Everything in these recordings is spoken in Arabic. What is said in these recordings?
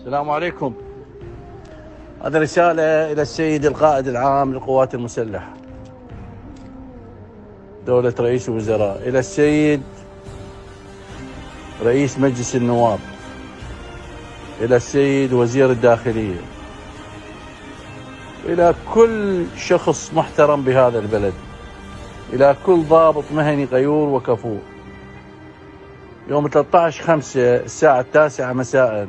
السلام عليكم. هذه رسالة إلى السيد القائد العام للقوات المسلحة دولة رئيس الوزراء، إلى السيد رئيس مجلس النواب، إلى السيد وزير الداخلية، إلى كل شخص محترم بهذا البلد، إلى كل ضابط مهني غيور وكفور. يوم 13/5 الساعة 9 مساء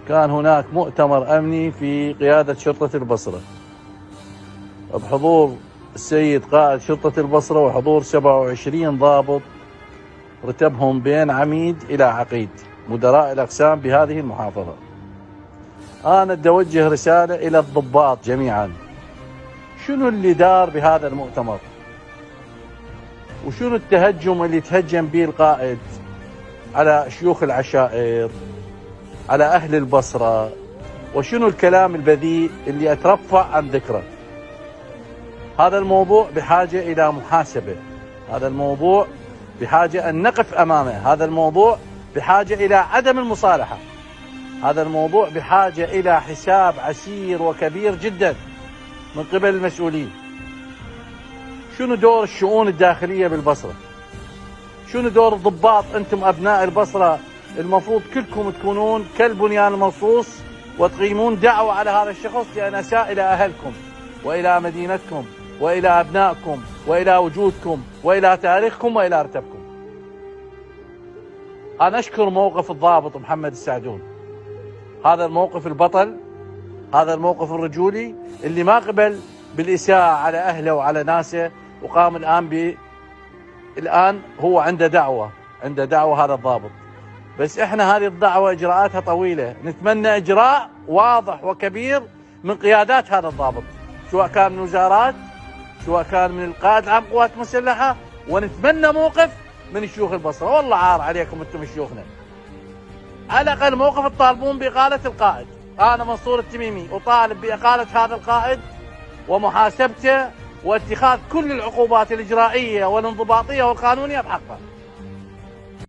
كان هناك مؤتمر أمني في قيادة شرطة البصرة بحضور السيد قائد شرطة البصرة وحضور 27 ضابط رتبهم بين عميد إلى عقيد مدراء الأقسام بهذه المحافظة. أنا بدي أوجه رسالة إلى الضباط جميعا. شنو اللي دار بهذا المؤتمر؟ وشنو التهجم اللي تهجم به القائد على شيوخ العشائر، على أهل البصرة؟ وشنو الكلام البذيء اللي أترفع عن ذكره؟ هذا الموضوع بحاجة إلى محاسبة، هذا الموضوع بحاجة أن نقف أمامه، هذا الموضوع بحاجة إلى عدم المصالحة، هذا الموضوع بحاجة إلى حساب عسير وكبير جدا من قبل المسؤولين. شنو دور الشؤون الداخلية بالبصرة؟ شنو دور الضباط؟ أنتم أبناء البصرة المفروض كلكم تكونون كالبنيان المرصوص وتقيمون دعوة على هذا الشخص لأن أساء إلى أهلكم وإلى مدينتكم وإلى أبنائكم وإلى وجودكم وإلى تاريخكم وإلى رتبكم. أنا أشكر موقف الضابط محمد السعدون، هذا الموقف البطل، هذا الموقف الرجولي اللي ما قبل بالإساءة على أهله وعلى ناسه، وقام الآن هو عنده دعوة هذا الضابط. بس احنا هذه الدعوة إجراءاتها طويلة، نتمنى إجراء واضح وكبير من قيادات هذا الضابط، سواء كان من وزارات، سواء كان من القائد العام للقوات المسلحة، ونتمنى موقف من شيوخ البصرة. والله عار عليكم انتم شيوخنا، على الأقل موقف تطالبون بإقالة القائد. أنا منصور التميمي أطالب بإقالة هذا القائد ومحاسبته واتخاذ كل العقوبات الإجرائية والانضباطية والقانونية بحقه.